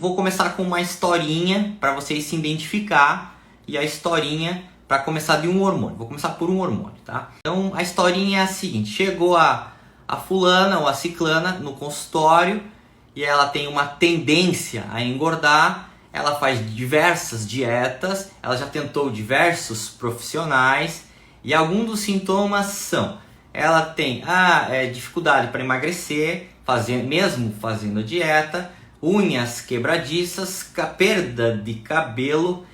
Vou começar com uma historinha para vocês se identificar e a historinha para começar de um hormônio. Vou começar por um hormônio, tá? Então a historinha é a seguinte: chegou a fulana ou a ciclana no consultório e ela tem uma tendência a engordar. Ela faz diversas dietas, ela já tentou diversos profissionais e alguns dos sintomas são: ela tem dificuldade para emagrecer, mesmo fazendo dieta, unhas quebradiças, perda de cabelo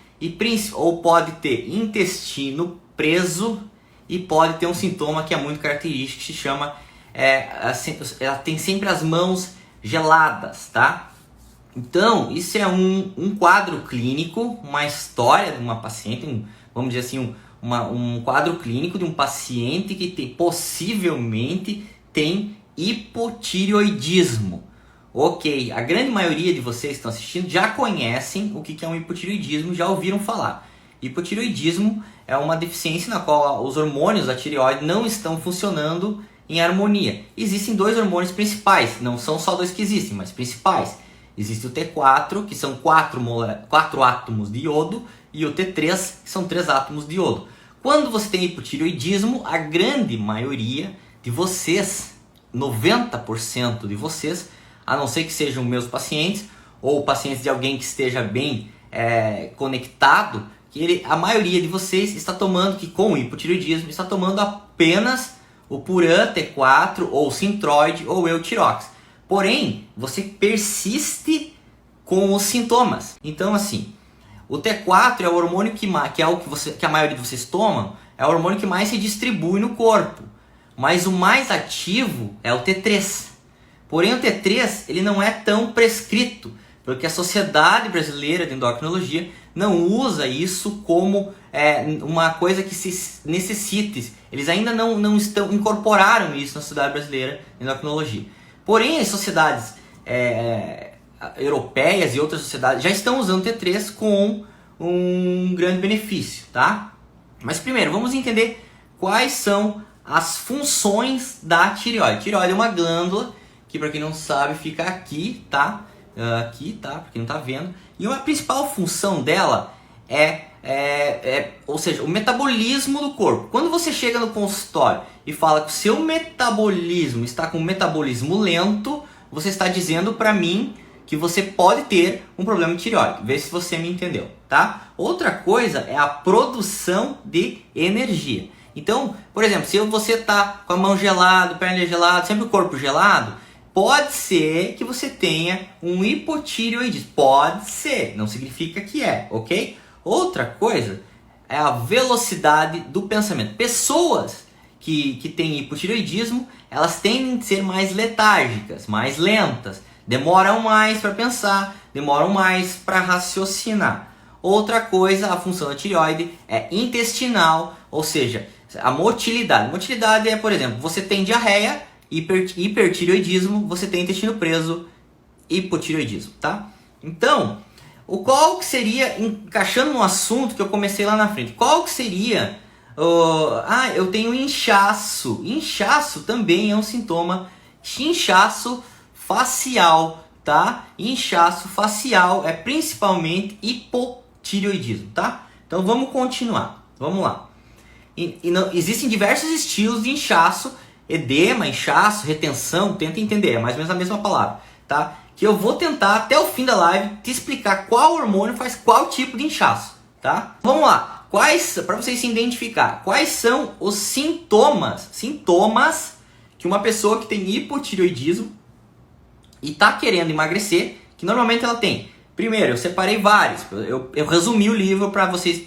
ou pode ter intestino preso e pode ter um sintoma que é muito característico que se chama ela tem sempre as mãos geladas, tá? Então isso é um quadro clínico, uma história de uma paciente, vamos dizer assim, um quadro clínico de um paciente que possivelmente tem hipotireoidismo. Ok, a grande maioria de vocês que estão assistindo já conhecem o que é um hipotireoidismo, já ouviram falar. Hipotireoidismo é uma deficiência na qual os hormônios da tireoide não estão funcionando em harmonia. Existem dois hormônios principais, não são só dois que existem, mas principais. Existe o T4, que são 4 átomos de iodo, e o T3, que são 3 átomos de iodo. Quando você tem hipotireoidismo, a grande maioria de vocês, 90% de vocês, a não ser que sejam meus pacientes ou pacientes de alguém que esteja bem conectado, a maioria de vocês está tomando, que com o hipotireoidismo, está tomando apenas o Puran T4 ou o Synthroid ou o Eutirox. Porém, você persiste com os sintomas. Então, assim, o T4 é o hormônio que a maioria de vocês tomam, é o hormônio que mais se distribui no corpo. Mas o mais ativo é o T3. Porém, o T3 ele não é tão prescrito, porque a Sociedade Brasileira de Endocrinologia não usa isso como uma coisa que se necessite. Eles ainda não incorporaram isso na Sociedade Brasileira de Endocrinologia. Porém, as sociedades europeias e outras sociedades já estão usando T3 com um grande benefício, tá? Mas primeiro, vamos entender quais são as funções da tireoide. A tireoide é uma glândula que, para quem não sabe, fica aqui, tá? Aqui, tá? Para quem não tá vendo. E uma principal função dela ou seja, o metabolismo do corpo. Quando você chega no consultório e fala que o seu metabolismo está com um metabolismo lento, você está dizendo para mim que você pode ter um problema de tireoide. Vê se você me entendeu, tá? Outra coisa é a produção de energia. Então, por exemplo, se você tá com a mão gelada, perna gelada, sempre o corpo gelado, pode ser que você tenha um hipotireoidismo. Pode ser, não significa que é, ok? Outra coisa é a velocidade do pensamento. Pessoas que têm hipotireoidismo, elas tendem a ser mais letárgicas, mais lentas, demoram mais para pensar, demoram mais para raciocinar. Outra coisa, a função da tireoide é intestinal, ou seja, a motilidade. Motilidade é, por exemplo, você tem diarreia, hipertireoidismo, você tem intestino preso, hipotireoidismo, tá? Então, qual que seria, encaixando no assunto que eu comecei lá na frente, qual que seria, eu tenho inchaço. Inchaço também é um sintoma, inchaço facial, tá? Inchaço facial é principalmente hipotireoidismo, tá? Então vamos continuar, vamos lá. Existem diversos estilos de inchaço, edema, inchaço, retenção, tenta entender, é mais ou menos a mesma palavra, tá? Que eu vou tentar até o fim da live te explicar qual hormônio faz qual tipo de inchaço, tá? Vamos lá, para vocês se identificar, quais são os sintomas que uma pessoa que tem hipotireoidismo e tá querendo emagrecer, que normalmente ela tem. Primeiro, eu separei vários, eu resumi o livro para vocês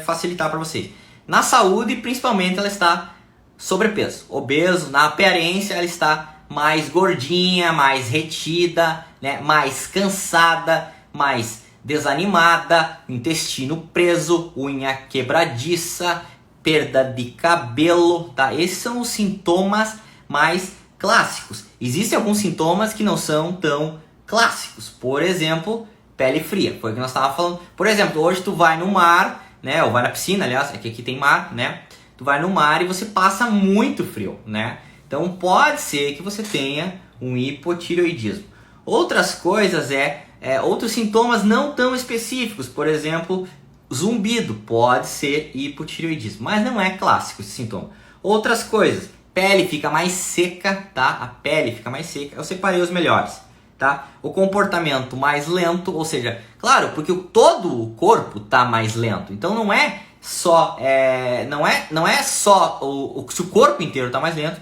facilitar para vocês. Na saúde, principalmente, ela está sobrepeso, obeso. Na aparência, ela está mais gordinha, mais retida, né? Mais cansada, mais desanimada, intestino preso, unha quebradiça, perda de cabelo, tá? Esses são os sintomas mais clássicos. Existem alguns sintomas que não são tão clássicos. Por exemplo, pele fria, foi o que nós estávamos falando. Por exemplo, hoje tu vai no mar, né? Ou vai na piscina, aliás, aqui tem mar, né? Tu vai no mar e você passa muito frio, né? Então pode ser que você tenha um hipotireoidismo. Outras coisas Outros sintomas não tão específicos, por exemplo, zumbido, pode ser hipotireoidismo, mas não é clássico esse sintoma. Outras coisas, pele fica mais seca, tá? A pele fica mais seca, eu separei os melhores, tá? O comportamento mais lento, ou seja, claro, porque todo o corpo tá mais lento, então não é só, se o corpo inteiro tá mais lento,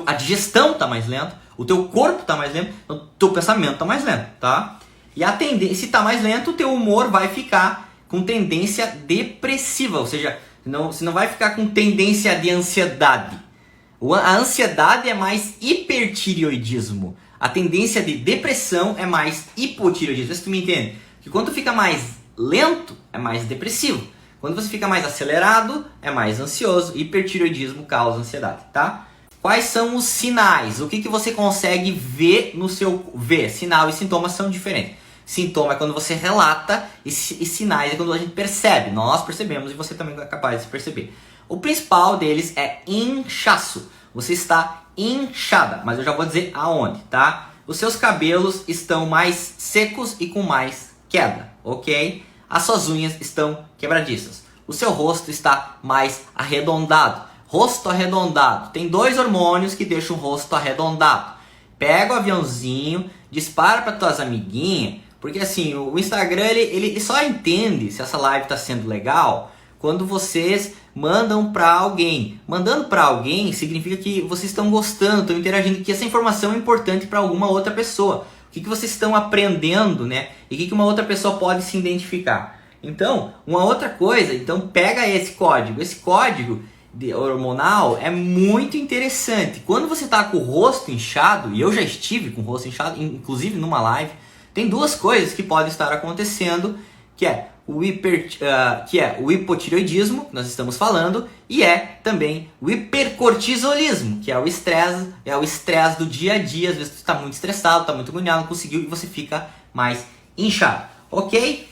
a digestão tá mais lenta, o teu corpo tá mais lento, o teu pensamento tá mais lento, tá? E a tendência, se tá mais lento, o teu humor vai ficar com tendência depressiva, ou seja, você não vai ficar com tendência de ansiedade. A ansiedade é mais hipertireoidismo. A tendência de depressão é mais hipotireoidismo. Você me entende? Que quando fica mais lento, é mais depressivo. Quando você fica mais acelerado, é mais ansioso. Hipertireoidismo causa ansiedade, tá? Quais são os sinais? O que você consegue ver no seu... Sinal e sintomas são diferentes. Sintoma é quando você relata e sinais é quando a gente percebe. Nós percebemos e você também é capaz de perceber. O principal deles é inchaço. Você está inchada, mas eu já vou dizer aonde, tá? Os seus cabelos estão mais secos e com mais queda, ok? As suas unhas estão quebradiças. O seu rosto está mais arredondado. Rosto arredondado. Tem 2 hormônios que deixam o rosto arredondado. Pega o aviãozinho, dispara para tuas amiguinhas, porque assim, o Instagram ele só entende se essa live está sendo legal quando vocês mandam para alguém. Mandando para alguém significa que vocês estão gostando, estão interagindo, que essa informação é importante para alguma outra pessoa. O que vocês estão aprendendo, né? E o que uma outra pessoa pode se identificar. Então, uma outra coisa, então pega esse código. Esse código hormonal é muito interessante. Quando você está com o rosto inchado, e eu já estive com o rosto inchado, inclusive numa live, tem 2 coisas que podem estar acontecendo, que é o hipotireoidismo, que nós estamos falando, e é também o hipercortisolismo, que é o estresse do dia a dia. Às vezes você está muito estressado, está muito agoniado, não conseguiu e você fica mais inchado, ok?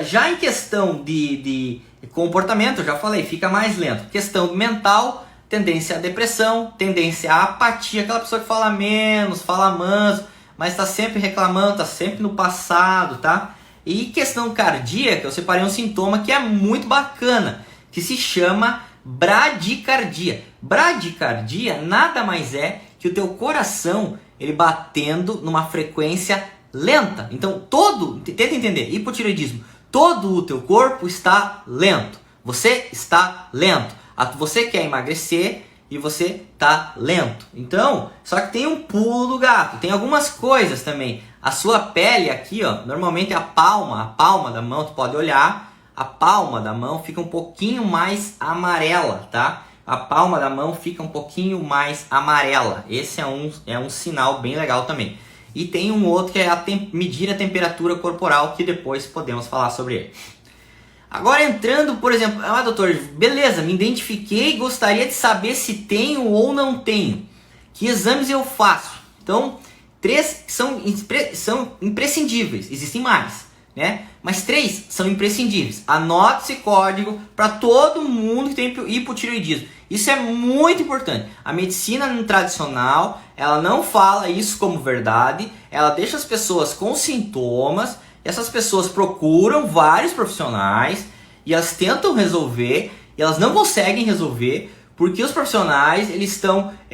Já em questão de comportamento, eu já falei, fica mais lento. Questão mental, tendência à depressão, tendência à apatia, aquela pessoa que fala menos, fala manso, mas está sempre reclamando, está sempre no passado, tá? E questão cardíaca, eu separei um sintoma que é muito bacana, que se chama bradicardia. Bradicardia nada mais é que o teu coração ele batendo numa frequência lenta. Então tenta entender, hipotireoidismo, todo o teu corpo está lento. Você está lento. Você quer emagrecer e você está lento. Então, só que tem um pulo do gato. Tem algumas coisas também. A sua pele aqui, ó, normalmente a palma da mão, tu pode olhar, a palma da mão fica um pouquinho mais amarela, tá? A palma da mão fica um pouquinho mais amarela. Esse é um sinal bem legal também. E tem um outro que é medir a temperatura corporal, que depois podemos falar sobre ele. Agora entrando, por exemplo, doutor, beleza, me identifiquei, gostaria de saber se tenho ou não tenho. Que exames eu faço? Então, 3 são imprescindíveis, existem mais, né? Mas 3 são imprescindíveis. Anote esse código para todo mundo que tem hipotireoidismo. Isso é muito importante. A medicina tradicional, ela não fala isso como verdade, ela deixa as pessoas com sintomas. Essas pessoas procuram vários profissionais e elas tentam resolver e elas não conseguem resolver porque os profissionais eles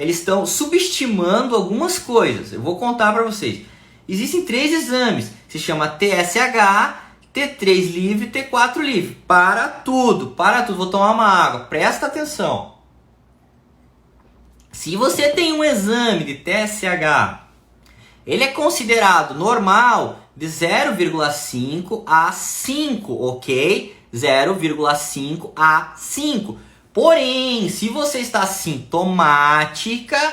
estão subestimando algumas coisas. Eu vou contar para vocês. Existem 3 exames, se chama TSH, T3 livre, T4 livre. Para tudo. Vou tomar uma água, presta atenção. Se você tem um exame de TSH, ele é considerado normal de 0,5 a 5, ok? 0,5 a 5. Porém, se você está sintomática,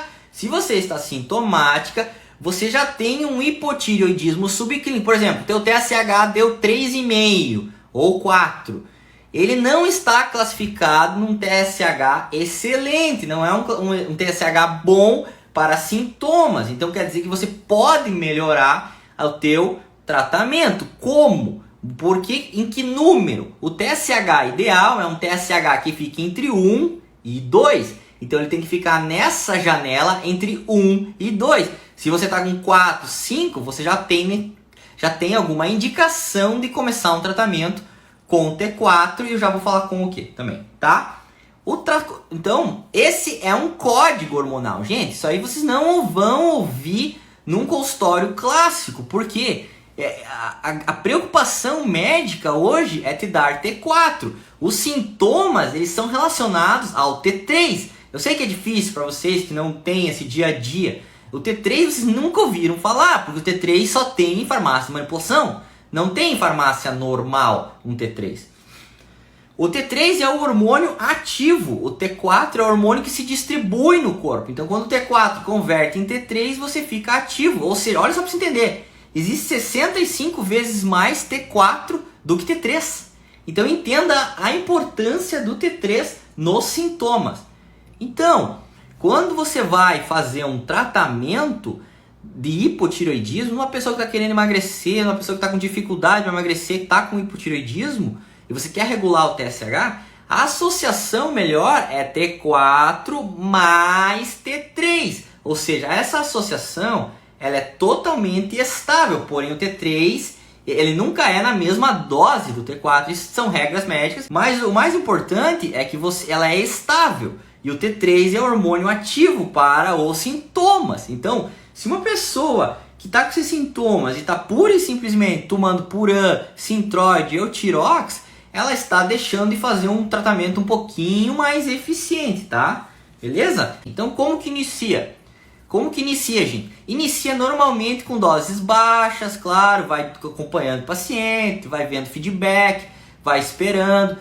você já tem um hipotireoidismo subclínico. Por exemplo, teu TSH deu 3,5 ou 4. Ele não está classificado num TSH excelente, não é um TSH bom para sintomas. Então quer dizer que você pode melhorar o teu tratamento. Como? Porque em que número? O TSH ideal é um TSH que fica entre 1 e 2. Então ele tem que ficar nessa janela entre 1 e 2. Se você está com 4, 5, você já tem já tem alguma indicação de começar um tratamento com o T4 e eu já vou falar com o que também, tá? Então, esse é um código hormonal. Gente, isso aí vocês não vão ouvir num consultório clássico, porque a preocupação médica hoje é te dar T4. Os sintomas, eles são relacionados ao T3. Eu sei que é difícil para vocês que não têm esse dia a dia. O T3 vocês nunca ouviram falar, porque o T3 só tem em farmácia de manipulação. Não tem em farmácia normal um T3. O T3 é o hormônio ativo, o T4 é o hormônio que se distribui no corpo. Então quando o T4 converte em T3, você fica ativo. Ou seja, olha só para você entender, existe 65 vezes mais T4 do que T3. Então entenda a importância do T3 nos sintomas. Então, quando você vai fazer um tratamento de hipotireoidismo, uma pessoa que está querendo emagrecer, uma pessoa que está com dificuldade para emagrecer, que está com hipotireoidismo, e você quer regular o TSH, a associação melhor é T4 mais T3. Ou seja, essa associação ela é totalmente estável, porém o T3 ele nunca é na mesma dose do T4. Isso são regras médicas, mas o mais importante é que ela é estável. E o T3 é o hormônio ativo para os sintomas. Então, se uma pessoa que está com esses sintomas e está pura e simplesmente tomando Puran, Synthroid ou Tirox, ela está deixando de fazer um tratamento um pouquinho mais eficiente, tá? Beleza? Então, como que inicia? Como que inicia, gente? Inicia normalmente com doses baixas, claro, vai acompanhando o paciente, vai vendo feedback, vai esperando.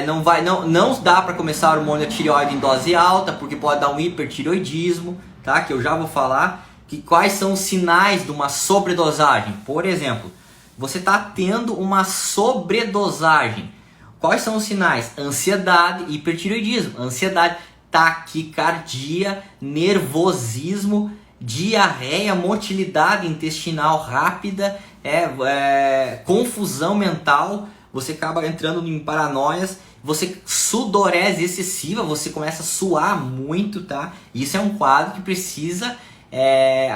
Não dá para começar o hormônio da tireoide em dose alta, porque pode dar um hipertireoidismo, tá? Que eu já vou falar. Quais são os sinais de uma sobredosagem? Por exemplo, você está tendo uma sobredosagem. Quais são os sinais? Ansiedade, hipertireoidismo. Ansiedade, taquicardia, nervosismo, diarreia, motilidade intestinal rápida, confusão mental. Você acaba entrando em paranoias, você sudorese excessiva, você começa a suar muito, tá? Isso é um quadro que precisa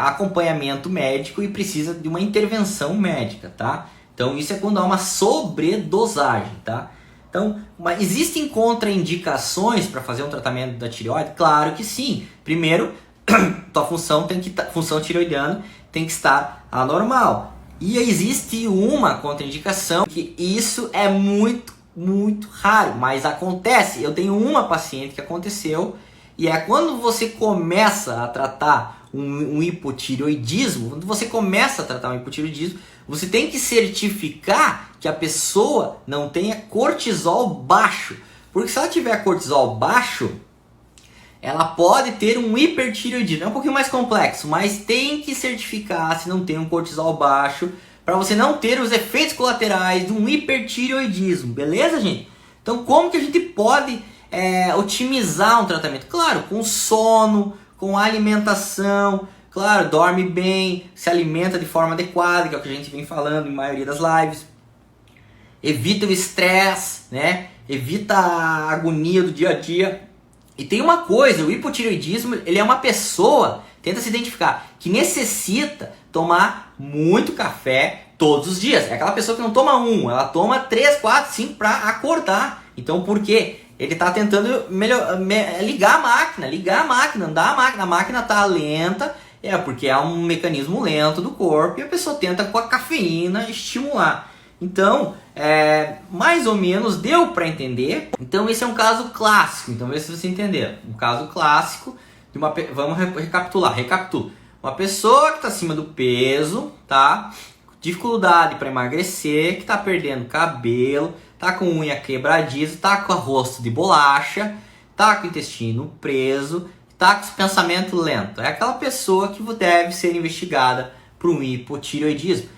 acompanhamento médico e precisa de uma intervenção médica, tá? Então isso é quando há uma sobredosagem, tá? Então, existem contraindicações para fazer um tratamento da tireoide? Claro que sim. Primeiro, tua função tireoidiana tem que estar anormal. E existe uma contraindicação que isso é muito, muito raro, mas acontece. Eu tenho uma paciente que aconteceu e é quando você começa a tratar um hipotireoidismo, quando você começa a tratar um hipotireoidismo, você tem que certificar que a pessoa não tenha cortisol baixo. Porque se ela tiver cortisol baixo, ela pode ter um hipertireoidismo. É um pouquinho mais complexo, mas tem que certificar se não tem um cortisol baixo para você não ter os efeitos colaterais de um hipertireoidismo. Beleza, gente? Então, como que a gente pode otimizar um tratamento? Claro, com sono, com alimentação. Claro, dorme bem, se alimenta de forma adequada, que é o que a gente vem falando em maioria das lives. Evita o estresse, né? Evita a agonia do dia a dia. E tem uma coisa, o hipotireoidismo, ele é uma pessoa, tenta se identificar, que necessita tomar muito café todos os dias. É aquela pessoa que não toma ela toma 3, 4, 5 para acordar. Então por quê? Ele está tentando ligar a máquina, andar a máquina está lenta, porque é um mecanismo lento do corpo e a pessoa tenta com a cafeína estimular. Então, mais ou menos deu para entender. Então esse é um caso clássico, então vê se você entender. Um caso clássico de vamos recapitular. Uma pessoa que está acima do peso, tá? Dificuldade para emagrecer, que está perdendo cabelo, tá com unha quebradiça, tá com o rosto de bolacha, tá com o intestino preso, tá com esse pensamento lento. É aquela pessoa que deve ser investigada por um hipotireoidismo.